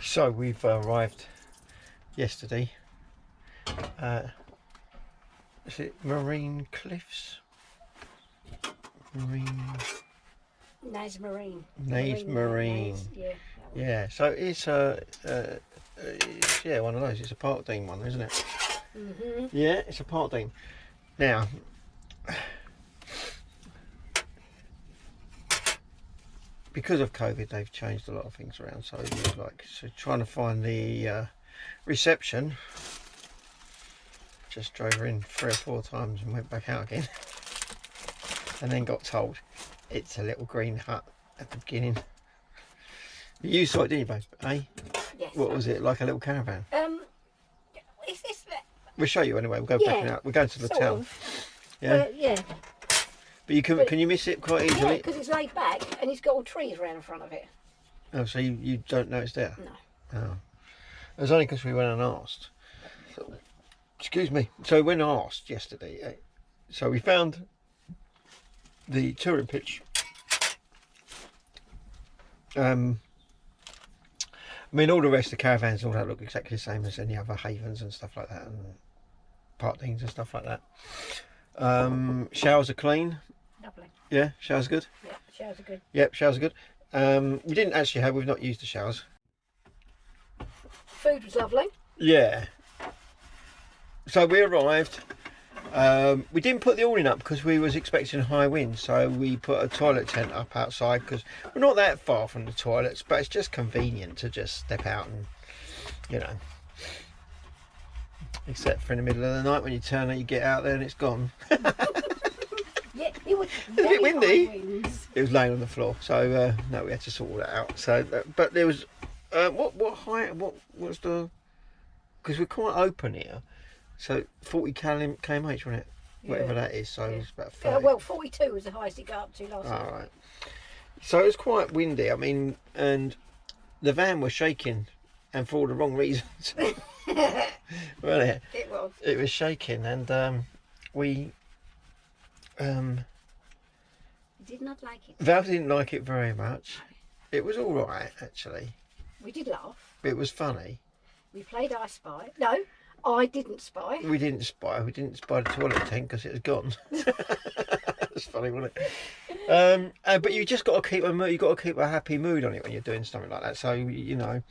So we've arrived yesterday. Is it Marine Cliffs? Naze Marine. Naze Marine. Yeah. Yeah. So it's yeah, one of those. It's a Parkdean one, isn't it? Mhm. Yeah, it's a Parkdean. Now, because of COVID, they've changed a lot of things around. So it's like trying to find the reception. Just drove her in 3 or 4 times and went back out again. And then got told it's a little green hut at the beginning. You saw it, didn't you, babe? Eh? Yes. What was it, like a little caravan? Is this We'll show you anyway. We'll go back out. We're going to the sort town. of. Yeah. Yeah. But you can you miss it quite easily? Yeah, because it's laid back and it's got all trees around the front of it. Oh, so you don't know it's there? No. Oh. It was only because we went and asked. So, excuse me. So when asked yesterday, so we found the touring pitch. I mean, all the rest of the caravans and all that look exactly the same as any other havens and stuff like that, and Parkdeans and stuff like that. Showers are clean. Lovely. Yeah, showers are good. Yeah, showers are good. Yep, showers are good. We didn't actually we've not used the showers. Food was lovely. Yeah. So we arrived. We didn't put the awning up because we was expecting high winds, so we put a toilet tent up outside because we're not that far from the toilets, but it's just convenient to just step out and, you know, except for in the middle of the night when you turn it, you get out there and it's gone. Yeah, it was A bit windy. winds. It was laying on the floor, so no, we had to sort all that out. So, but there was what height? What was the? Because we're quite open here. So 40 kmh, wasn't it? Whatever that is. So it's about 30. Well, 42 was the highest it got up to last night. All right. So it was quite windy. I mean, and the van was shaking, and for all the wrong reasons. Wasn't it? It was. It was shaking, and we. Did not like it. Val didn't like it very much. It was all right, actually. We did laugh. It was funny. We played I Spy. No, I didn't spy. We didn't spy. We didn't spy the toilet tank because it was gone. That's funny, wasn't it? But you just got to keep a mood. You got to keep a happy mood on it when you're doing something like that. So you know,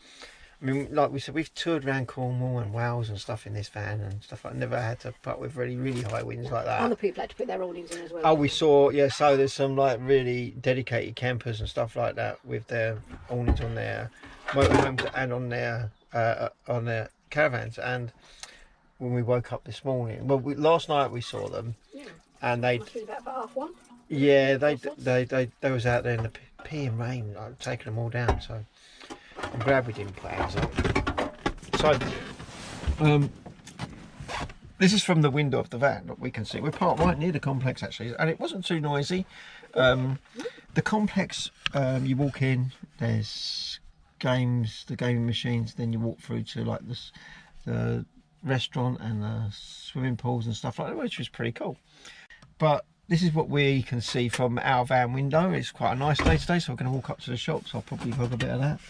I mean, like we said, we've toured around Cornwall and Wales and stuff in this van and stuff. I never had to put with really high winds like that. Other people had to put their awnings in as well. Oh, we saw, yeah. So there's some like really dedicated campers and stuff like that with their awnings on their motorhomes and on their caravans. And when we woke up this morning, well, last night we saw them, Yeah. and they, Must be about 1:30. yeah, they was out there in the peeing rain, like, taking them all down. So I'm glad we didn't put ours up. So, this is from the window of the van that we can see. We're parked right near the complex actually, and it wasn't too noisy. The complex, you walk in, there's games, the gaming machines, then you walk through to like the restaurant and the swimming pools and stuff like that, which was pretty cool. But this is what we can see from our van window. It's quite a nice day today, so we're going to walk up to the shops. I'll probably vlog a bit of that.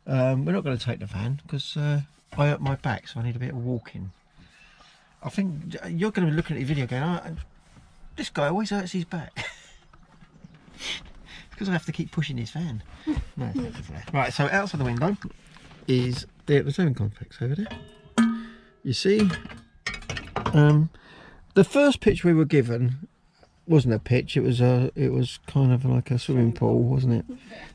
We're not going to take the van because I hurt my back, so I need a bit of walking. I think you're going to be looking at the video going, oh, this guy always hurts his back. Because I have to keep pushing this van. No, right, so outside the window is the swimming complex over there. You see, the first pitch we were given wasn't a pitch. It was kind of like a swimming pool, wasn't it?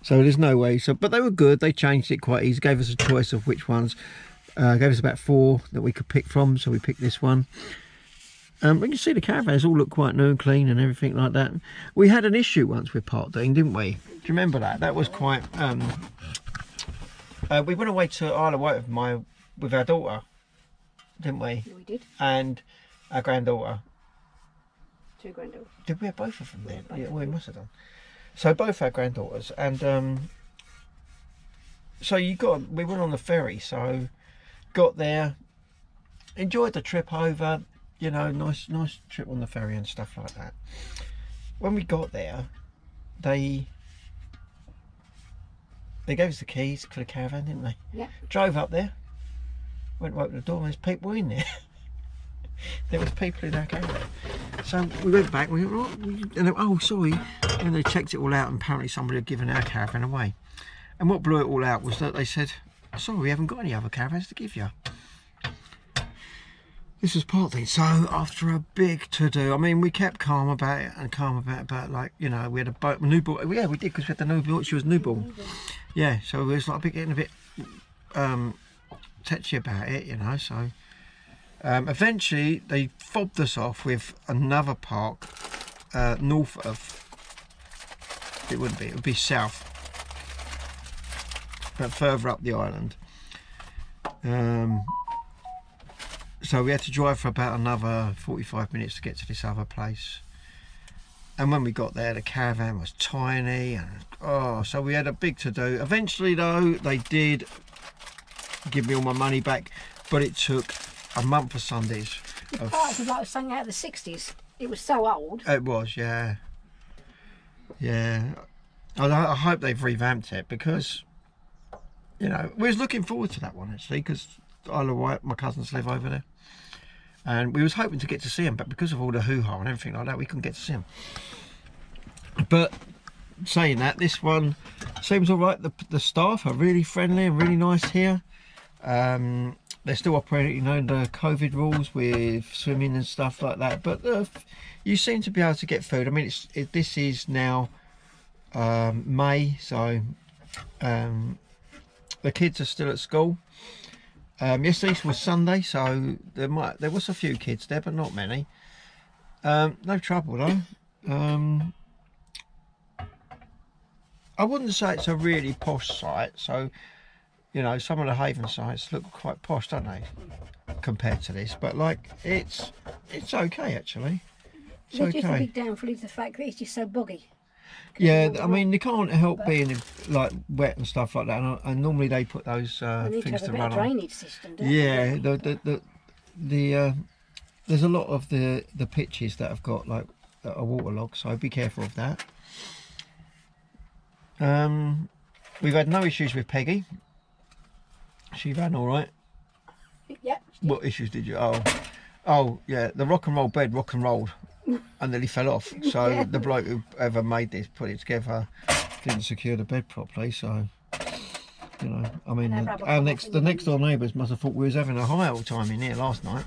So there's no way. So, but they were good. They changed it quite easy. Gave us a choice of which ones. Gave us about 4 that we could pick from. So we picked this one. You can see the caravans all look quite new and clean and everything like that. We had an issue once with Parkdean, didn't we? Do you remember that? That was quite. We went away to Isle of Wight with our daughter, didn't we? We did. And our granddaughter. 2 granddaughters. Did we have both of them then? Yeah, we must have done. So both our granddaughters, and so we went on the ferry. So got there, enjoyed the trip over. You know, nice trip on the ferry and stuff like that. When we got there, they They gave us the keys for the caravan, didn't they? Yeah. Drove up there, went to open the door, and there's people in there. There was people in our caravan. So we went back, we went, right, and they, oh, sorry. And they checked it all out, and apparently somebody had given our caravan away. And what blew it all out was that they said, sorry, we haven't got any other caravans to give you. This was Parkdean. So after a big to-do, I mean, we kept calm about it and calm about like, you know, we had a boat, newborn. Yeah, we did, because we had the newborn. She was newborn. Yeah, so it was like getting a bit touchy about it, you know. So eventually they fobbed us off with another park north of. It wouldn't be. It would be south, but further up the island. So we had to drive for about another 45 minutes to get to this other place. And when we got there, the caravan was tiny, and oh, so we had a big to do. Eventually though, they did give me all my money back, but it took a month of Sundays. The park was like something out of the 60s. It was so old. It was, yeah. Yeah. I hope they've revamped it, because, you know, we was looking forward to that one actually, because Isle of Wight, my cousins live over there. And we was hoping to get to see them, but because of all the hoo-ha and everything like that, we couldn't get to see them. But saying that, this one seems all right. The staff are really friendly and really nice here. They're still operating, you know, the COVID rules with swimming and stuff like that. But you seem to be able to get food. I mean, this is now May, so the kids are still at school. Yesterday was Sunday, so there was a few kids there, but not many. No trouble though. I wouldn't say it's a really posh site, so you know, some of the haven sites look quite posh, don't they, compared to this? But like, it's okay actually. It's Just a okay. big downfall is the fact that it's just so boggy. Yeah, I mean, they can't help being like wet and stuff like that, and normally they put those things to run on. Drainage system, don't Yeah, they? there's a lot of the pitches that have got like that are waterlogged, so be careful of that. We've had no issues with Peggy. She ran all right. Yeah. What issues did you? Oh yeah, the rock and roll bed rock and rolled and nearly fell off. So Yeah. the bloke who ever made this, put it together, didn't secure the bed properly. So you know, I mean, the next door neighbours must have thought we was having a high old time in here last night,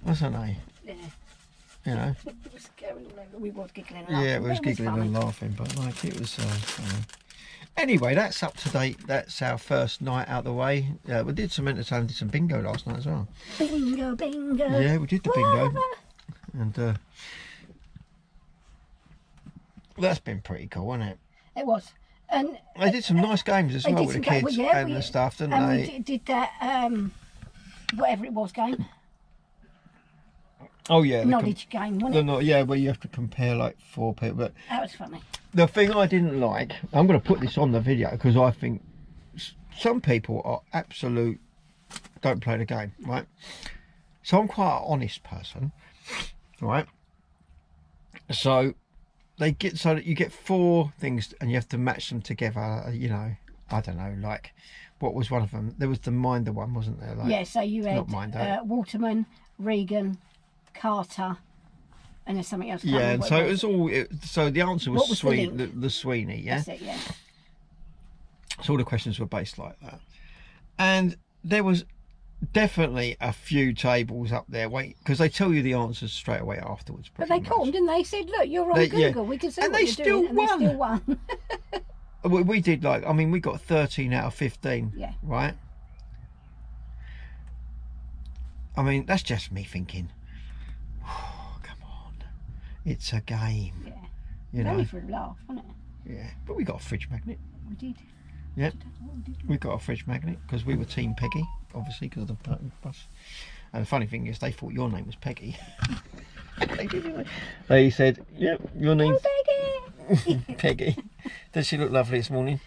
wasn't they? Yeah. You know. We was giggling and laughing. Yeah, we was giggling and laughing, but like it was. Anyway, that's up to date. That's our first night out the way. Yeah, we did some entertainment, did some bingo last night as well. Bingo, bingo. Yeah, we did the bingo, and that's been pretty cool, hasn't it? It was, and they did some nice games as well with the kids and the stuff, didn't they? We did that whatever it was game. Oh yeah, knowledge game, wasn't it? Yeah, where you have to compare like 4 people. But that was funny. The thing I didn't like, I'm going to put this on the video because I think some people are absolute don't play the game, right? So I'm quite an honest person, right? So they get so that you get 4 things and you have to match them together. You know, I don't know, like what was one of them? There was the Minder one, wasn't there? Like, yeah. So you had Waterman, Regan, Carter, and there's something else. Yeah, and so it was all. So the answer was the Sweeney. Yeah. That's it, yeah. So all the questions were based like that, and there was definitely a few tables up there. Wait, because they tell you the answers straight away afterwards. But they called them, didn't they? Said, "Look, you're on Google. Yeah. We can see what you're doing." And they still won. We did like. I mean, we got 13 out of 15. Yeah. Right. I mean, that's just me thinking. It's a game. Yeah. You know. Only for a laugh, wasn't it? Yeah. But we got a fridge magnet. We did. Yep. We got a fridge magnet because we were Team Peggy, obviously, because of the bus. And the funny thing is, they thought your name was Peggy. They did. They said, "Yep, your name's Peggy." Peggy. Does she look lovely this morning?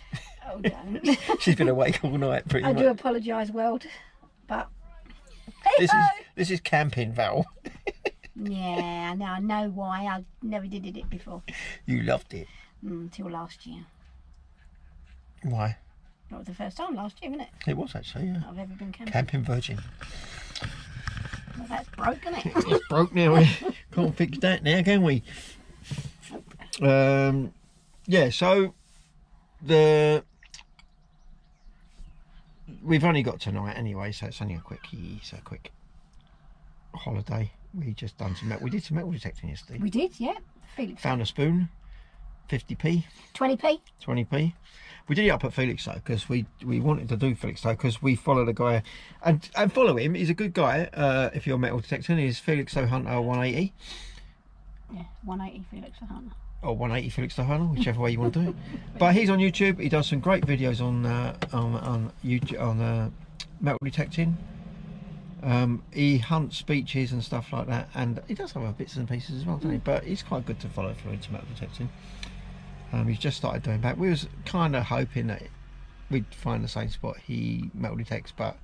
Oh, don't. She's been awake all night, pretty much. I do apologise, world, but this is camping, Val. Yeah, I know why. I never did it before. You loved it. Until last year. Why? That was the first time last year, wasn't it? It was actually, yeah. I've ever been camping. Camping Virgin. Well, that's broken, isn't it? It's broke now. We can't fix that now, can we? Yeah. So we've only got tonight anyway, so it's only a quick holiday. We just done we did some metal detecting yesterday. We did, yeah. Felix. Found a spoon, 50p. 20p. 20p. We did it up at Felixstowe because we wanted to do Felixstowe because we followed a guy and follow him. He's a good guy. If you're metal detecting, he's Felixstowe Hunter 180. Yeah, 180 Felixstowe Hunter. Or 180 Felixstowe Hunter, whichever way you want to do it. But he's on YouTube. He does some great videos on YouTube on metal detecting. He hunts beaches and stuff like that, and he does have bits and pieces as well, doesn't he? But he's quite good to follow through into metal detecting. He's just started doing back. We was kind of hoping that we'd find the same spot he metal detects, but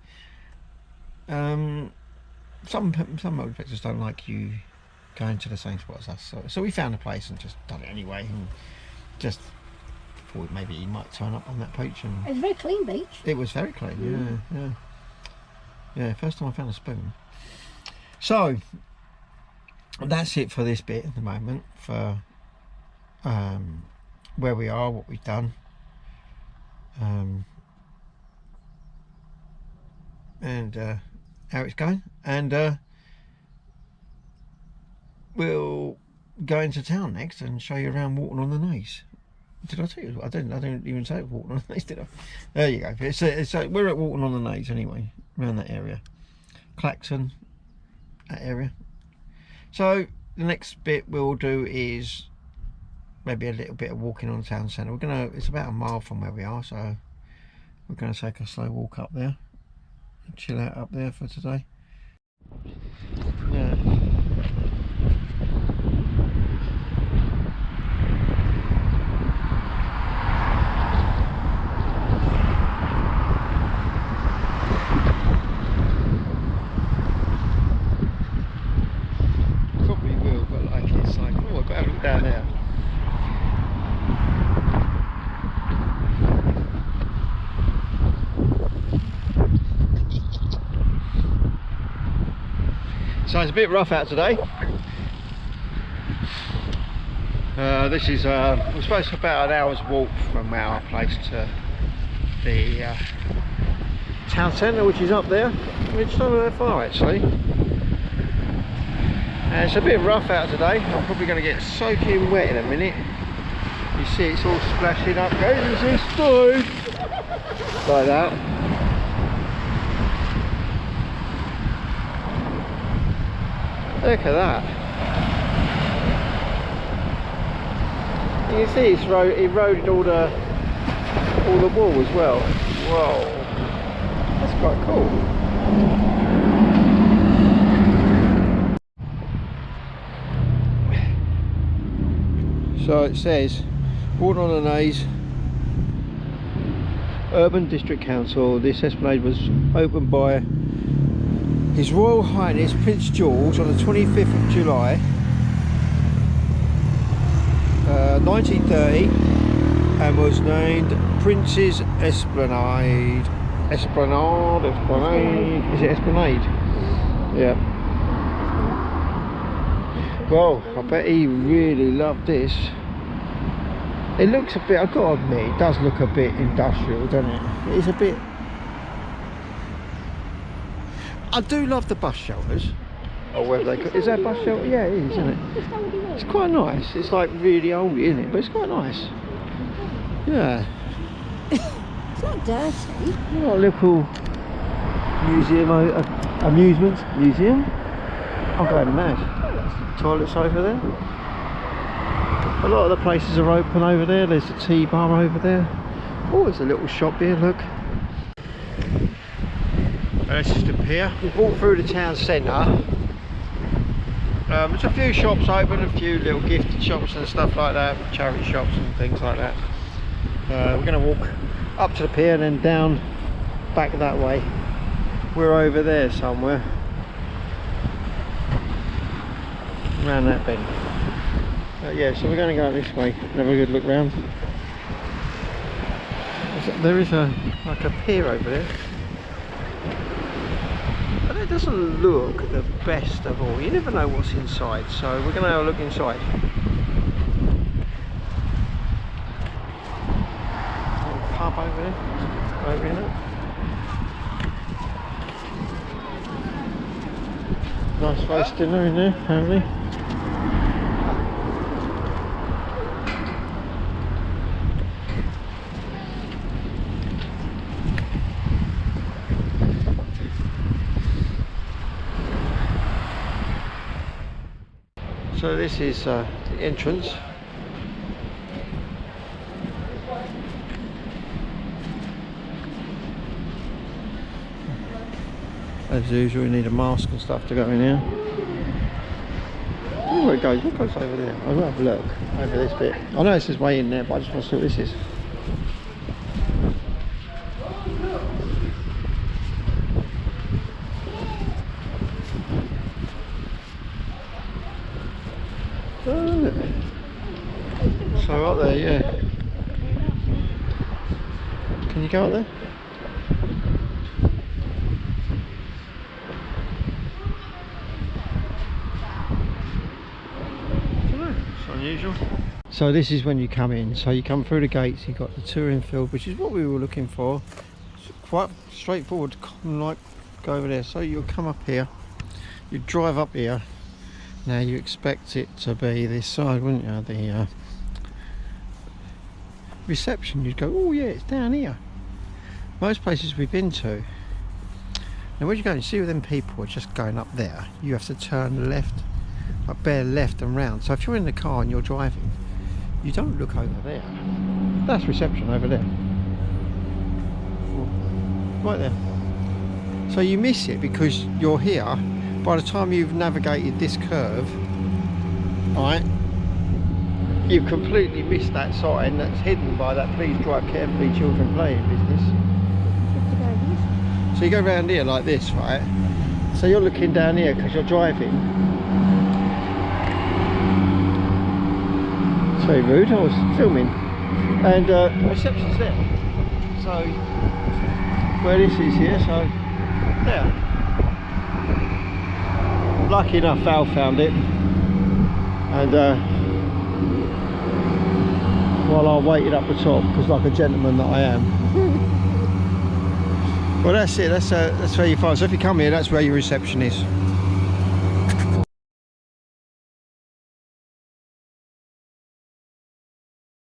some metal detectors don't like you going to the same spot as us. So we found a place and just done it anyway, and just thought maybe he might turn up on that beach. And it was a very clean beach. It was very clean, yeah. First time I found a spoon. So that's it for this bit at the moment for where we are, what we've done, and how it's going, and we'll go into town next and show you around Walton on the Naze. Did I tell you? I didn't even say Walton on the Naze, did I? There you go. We're at Walton on the Naze anyway, around that area, Clacton, that area. So the next bit we'll do is maybe a little bit of walking on the town centre. It's about a mile from where we are, so we're gonna take a slow walk up there and chill out up there for today. Yeah. Probably will, but like it's like, oh, I've got to have a look down there. So it's a bit rough out today. This is we're supposed to about an hour's walk from our place to the town centre, which is up there. It's not that far actually. And it's a bit rough out today. I'm probably going to get soaking wet in a minute. You see it's all splashing up. Goes this through like that. Look at that. You can see it's eroded all the wall as well. Whoa, that's quite cool. So it says Walton on the Naze, Urban District Council. This esplanade was opened by His Royal Highness Prince George on the 25th of July 1930 and was named Prince's Esplanade. Esplanade. Is it Esplanade? Yeah. Well, I bet he really loved this. It looks a bit, I've got to admit, it does look a bit industrial, doesn't it? It is a bit. I do love the bus shelters, or whether they is that a bus shelter? Yeah, it is, isn't it? It's quite nice. It's like really old, isn't it? But it's quite nice. Yeah. It's not dirty. What a little museum, amusement museum. I'm going mad. Toilets over there. A lot of the places are open over there. There's a tea bar over there. Oh, there's a little shop here. Look. It's just a pier. We've walked through the town centre. There's a few shops open, a few little gift shops and stuff like that, charity shops and things like that. We're going to walk up to the pier and then down back that way. We're over there somewhere. Around that bend. Yeah, so we're going to go this way and have a good look round. there is a like a pier over there, but it doesn't look the best of all. You never know what's inside, so we're going to have a look inside. Little pub over there, over in it. Nice roast dinner in there, apparently. So this is the entrance. As usual, you need a mask and stuff to go in here. Oh, where it goes? What goes over there? I'll have a look over this bit. I know it says way in there, but I just want to see what this is. So up there, yeah. Can you go up there? It's unusual. So this is when you come in. So you come through the gates, you've got the touring field, which is what we were looking for. It's quite straightforward, like go over there. So you'll come up here, you drive up here. Now you expect it to be this side, wouldn't you? The reception, you'd go, oh yeah, it's down here. Most places we've been to. Now when you go and see where them people are just going up there, you have to turn left, like bare left and round. So if you're in the car and you're driving, you don't look over there. That's reception over there. Right there. So you miss it because you're here. By the time you've navigated this curve, right, you've completely missed that sign that's hidden by that please drive carefully children playing business. So you go around here like this, right? So you're looking down here because you're driving. It's very rude, I was filming. And reception's there. So where this is here, so there. Lucky enough Val found it, and while I waited up the top, because like a gentleman that I am. Well, that's it, that's where you find. So if you come here, that's where your reception is.